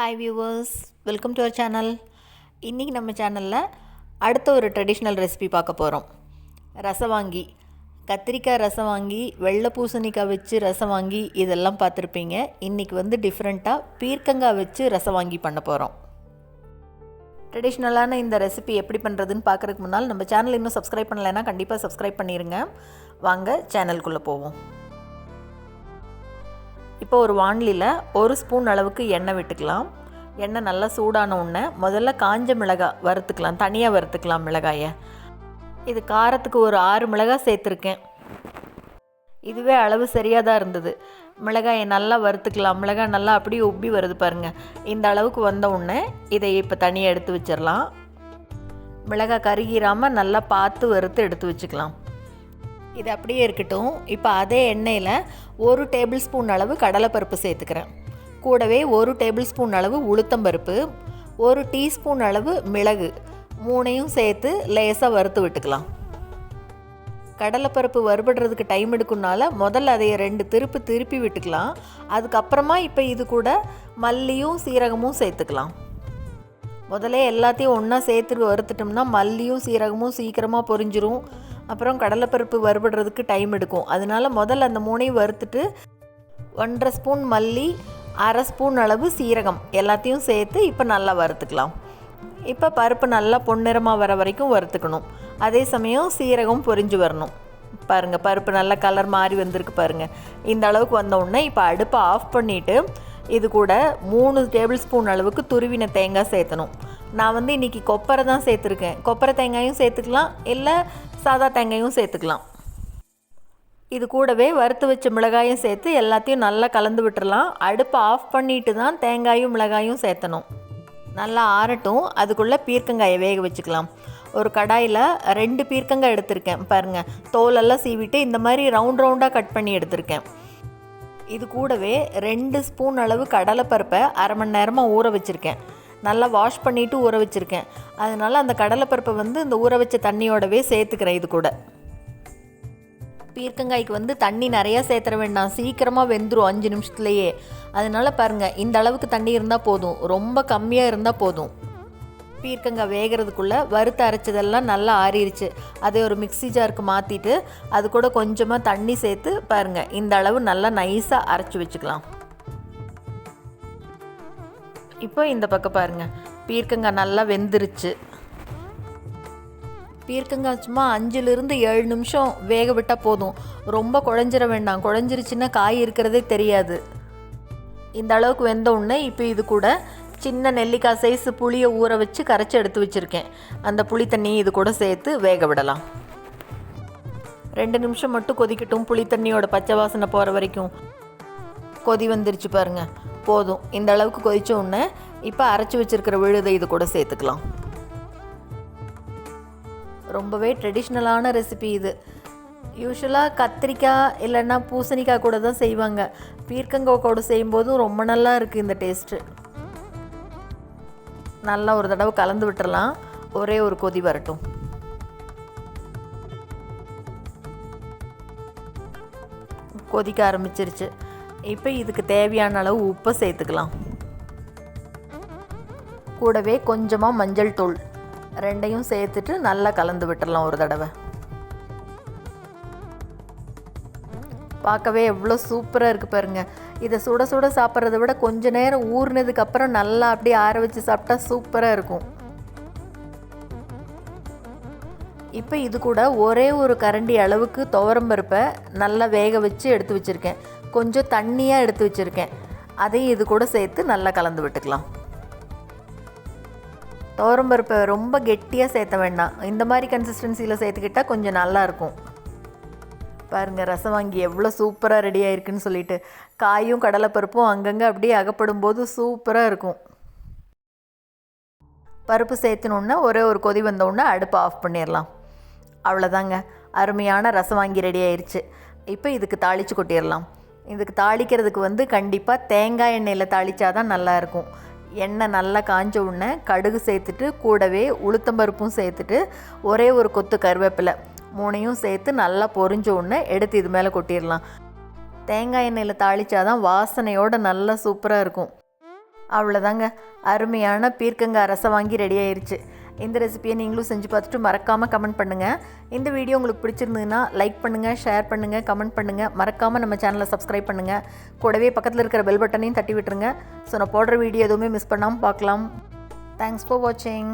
Hi viewers, welcome to our channel. இன்றைக்கி நம்ம சேனலில் அடுத்த ஒரு ட்ரெடிஷ்னல் ரெசிபி பார்க்க போகிறோம். ரசவாங்கி, கத்திரிக்காய் ரசவாங்கி, வெள்ளை பூசணிக்காய் வச்சு ரசவாங்கி இதெல்லாம் பார்த்துருப்பீங்க. இன்றைக்கி டிஃப்ரெண்ட்டாக பீர்க்கங்காய் வச்சு ரசவாங்கி பண்ண போகிறோம். ட்ரெடிஷ்னலான இந்த ரெசிபி எப்படி பண்ணுறதுன்னு பார்க்குறதுக்கு முன்னால் நம்ம சேனல் இன்னும் சப்ஸ்கிரைப் பண்ணலைன்னா கண்டிப்பாக சப்ஸ்கிரைப் பண்ணிடுங்க. வாங்க சேனலுக்குள்ளே போவோம். இப்போ ஒரு வாணலியில் 1 ஸ்பூன் அளவுக்கு எண்ணெய் விட்டுக்கலாம். எண்ணெய் நல்லா சூடான உடனே முதல்ல காஞ்ச மிளகாய் வறுத்துக்கலாம், தனியாக வறுத்துக்கலாம் மிளகாயை. இது காரத்துக்கு ஒரு 6 மிளகாய் சேர்த்துருக்கேன். இதுவே அளவு சரியாக தான் இருந்தது. மிளகாயை நல்லா வறுத்துக்கலாம். மிளகாய் நல்லா அப்படியே உப்பி வருது பாருங்கள். இந்த அளவுக்கு வந்த உடனே இதை இப்போ தனியாக எடுத்து வச்சிடலாம். மிளகாய் கருகிராமல் நல்லா பார்த்து வறுத்து எடுத்து வச்சுக்கலாம். இது அப்படியே இருக்கட்டும். இப்போ அதே எண்ணெயில் 1 டேபிள் ஸ்பூன் அளவு கடலைப்பருப்பு சேர்த்துக்கிறேன். கூடவே 1 டேபிள் ஸ்பூன் அளவு உளுத்தம்பருப்பு, 1 டீஸ்பூன் அளவு மிளகு, 3ஐயும் சேர்த்து லேசாக வறுத்து விட்டுக்கலாம். கடலைப்பருப்பு வறுபடுறதுக்கு டைம் எடுக்கும்னால முதல்ல அதை 2 திருப்பி விட்டுக்கலாம். அதுக்கப்புறமா இப்போ இது கூட மல்லியும் சீரகமும் சேர்த்துக்கலாம். முதல்ல எல்லாத்தையும் ஒன்றா சேர்த்து வறுத்துட்டோம்னா மல்லியும் சீரகமும் சீக்கிரமாக பொரிஞ்சிரும். அப்புறம் கடலைப்பருப்பு வறுபடுறதுக்கு டைம் எடுக்கும். அதனால் முதல்ல அந்த 3ஐயும் வறுத்துட்டு 1.5 ஸ்பூன் மல்லி, 1/2 ஸ்பூன் அளவு சீரகம் எல்லாத்தையும் சேர்த்து இப்போ நல்லா வறுத்துக்கலாம். இப்போ பருப்பு நல்லா பொன்னிறமாக வர வரைக்கும் வறுத்துக்கணும். அதே சமயம் சீரகம் பொரிஞ்சு வரணும். பாருங்கள், பருப்பு நல்லா கலர் மாறி வந்திருக்கு பாருங்கள். இந்த அளவுக்கு வந்த உடனே இப்போ அடுப்பை ஆஃப் பண்ணிவிட்டு இது கூட 3 டேபிள் ஸ்பூன் அளவுக்கு துருவின தேங்காய் சேர்த்தணும். நான் இன்றைக்கி கொப்பரை தான் சேர்த்துருக்கேன். கொப்பரை தேங்காயும் சேர்த்துக்கலாம், இல்லை சாதா தேங்காயும் சேர்த்துக்கலாம். இது கூடவே வறுத்து வச்ச மிளகாயும் சேர்த்து எல்லாத்தையும் நல்லா கலந்து விட்டுறலாம். அடுப்பை ஆஃப் பண்ணிட்டு தான் தேங்காயும் மிளகாயும் சேர்த்தணும். நல்லா ஆறட்டும். அதுக்குள்ளே பீர்க்கங்காயை வேக வச்சுக்கலாம். ஒரு கடாயில் 2 பீர்க்கங்காய் எடுத்திருக்கேன். பாருங்கள், தோலெல்லாம் சீவிட்டு இந்த மாதிரி ரவுண்டாக கட் பண்ணி எடுத்திருக்கேன். இது கூடவே 2 ஸ்பூன் அளவு கடலைப்பருப்பை 1/2 மணி நேரமாக ஊற வச்சுருக்கேன். நல்லா வாஷ் பண்ணிவிட்டு ஊற வச்சுருக்கேன். அதனால் அந்த கடலைப்பருப்பை இந்த ஊற வச்ச தண்ணியோடவே சேர்த்துக்கிறேன். இது கூட பீர்க்கங்காய்க்கு தண்ணி நிறையா சேர்த்துற வேண்டாம், சீக்கிரமாக வெந்துடும் 5 நிமிஷத்துலேயே. அதனால் பாருங்கள், இந்த அளவுக்கு தண்ணி இருந்தால் போதும், ரொம்ப கம்மியாக இருந்தால் போதும். பீர்க்கங்காய் வேகிறதுக்குள்ளே வறுத்து அரைச்சதெல்லாம் நல்லா ஆறிடுச்சு. அதை ஒரு மிக்ஸி ஜாருக்கு மாற்றிட்டு அது கூட கொஞ்சமாக தண்ணி சேர்த்து பாருங்கள், இந்த அளவு நல்லா நைஸாக அரைச்சி வச்சுக்கலாம். இப்போ இந்த பக்கம் பாருங்கள், பீர்க்கங்காய் நல்லா வெந்துருச்சு. பீர்க்கங்காய் சும்மா 5லிருந்து 7 நிமிஷம் வேக விட்டால் போதும், ரொம்ப குழஞ்சிட வேண்டாம். குழஞ்சிருச்சுன்னா காய் இருக்கிறதே தெரியாது. இந்த அளவுக்கு வெந்த உடனே இப்போ இது கூட சின்ன நெல்லிக்காய் சைஸ் புளியை ஊற வச்சு கரைச்சி எடுத்து வச்சுருக்கேன். அந்த புளி தண்ணி இது கூட சேர்த்து வேக விடலாம். 2 நிமிஷம் மட்டும் கொதிக்கட்டும், புளி தண்ணியோட பச்சை வாசனை போகிற வரைக்கும். கொதி வந்துருச்சு பாருங்கள், போதும். இந்த அளவுக்கு கொதித்த உடனே இப்போ அரைச்சி வச்சுருக்கிற விழுதை இது கூட சேர்த்துக்கலாம். ரொம்பவே ட்ரெடிஷ்னலான ரெசிபி இது. யூஸ்வலாக கத்திரிக்காய் இல்லைன்னா பூசணிக்காய் கூட தான் செய்வாங்க. பீர்க்கங்காய் கூட செய்யும்போதும் ரொம்ப நல்லா இருக்குது இந்த டேஸ்ட்டு. நல்லா ஒரு தடவை கலந்து விட்டுறலாம். ஒரே ஒரு கொதி வரட்டும். கொதிக்க ஆரம்பிச்சிருச்சு. இப்போ இதுக்கு தேவையான அளவு உப்பை சேர்த்துக்கலாம். கூடவே கொஞ்சமாக மஞ்சள் தூள், 2ஐயும் சேர்த்துட்டு நல்லா கலந்து விட்டுறலாம் ஒரு தடவை. பார்க்கவே எவ்வளோ சூப்பராக இருக்குது பாருங்கள். இதை சுட சுட சாப்பிட்றத விட கொஞ்ச நேரம் ஊறினதுக்கப்புறம் நல்லா அப்படியே ஆற வச்சு சாப்பிட்டா சூப்பராக இருக்கும். இப்போ இது கூட ஒரே ஒரு கரண்டி அளவுக்கு துவரம்பருப்பை நல்லா வேக வச்சு எடுத்து வச்சுருக்கேன். கொஞ்சம் தண்ணியாக எடுத்து வச்சுருக்கேன். அதையும் இது கூட சேர்த்து நல்லா கலந்து விட்டுக்கலாம். துவரம்பருப்பை ரொம்ப கெட்டியாக சேர்த்த வேண்டாம், இந்த மாதிரி கன்சிஸ்டன்சியில் சேர்த்துக்கிட்டால் கொஞ்சம் நல்லாயிருக்கும். பாருங்கள், ரசவாங்கி எவ்வளோ சூப்பராக ரெடி ஆகிருக்குன்னு சொல்லிட்டு. காயும் கடலைப்பருப்பும் அங்கங்கே அப்படியே அகப்படும் போது சூப்பராக இருக்கும். பருப்பு சேர்த்துனோன்னா ஒரே ஒரு கொதி வந்தோடனே அடுப்பை ஆஃப் பண்ணிடலாம். அவ்வளோதாங்க, அருமையான ரசவாங்கி ரெடி ஆயிடுச்சு. இப்போ இதுக்கு தாளித்து கொட்டிடலாம். இதுக்கு தாளிக்கிறதுக்கு கண்டிப்பாக தேங்காய் எண்ணெயில் தாளித்தாதான் நல்லாயிருக்கும். எண்ணெய் நல்லா காஞ்ச உடனே கடுகு சேர்த்துட்டு கூடவே உளுத்தம்பருப்பும் சேர்த்துட்டு ஒரே ஒரு கொத்து கருவேப்பிலை 3ஐயும் சேர்த்து நல்லா பொரிஞ்ச உடனே எடுத்து இது மேலே கொட்டிடலாம். தேங்காய் எண்ணெயில் தாளித்தாதான் வாசனையோடு நல்லா சூப்பராக இருக்கும். அவ்வளோதாங்க, அருமையான பீர்க்கங்காய் ரசம் வாங்கி ரெடி ஆயிடுச்சு. இந்த ரெசிபியை நீங்களும் செஞ்சு பார்த்துட்டு மறக்காமல் கமெண்ட் பண்ணுங்கள். இந்த வீடியோ உங்களுக்கு பிடிச்சிருந்ததுன்னா லைக் பண்ணுங்கள், ஷேர் பண்ணுங்கள், கமெண்ட் பண்ணுங்கள். மறக்காமல் நம்ம சேனலை சப்ஸ்கிரைப் பண்ணுங்கள். கூடவே பக்கத்தில் இருக்கிற பெல் பட்டனையும் தட்டி விட்டுருங்க. ஸோ நான் போடுற வீடியோ எதுவுமே மிஸ் பண்ணாமல் பார்க்கலாம். தேங்க்ஸ் ஃபார் வாட்சிங்.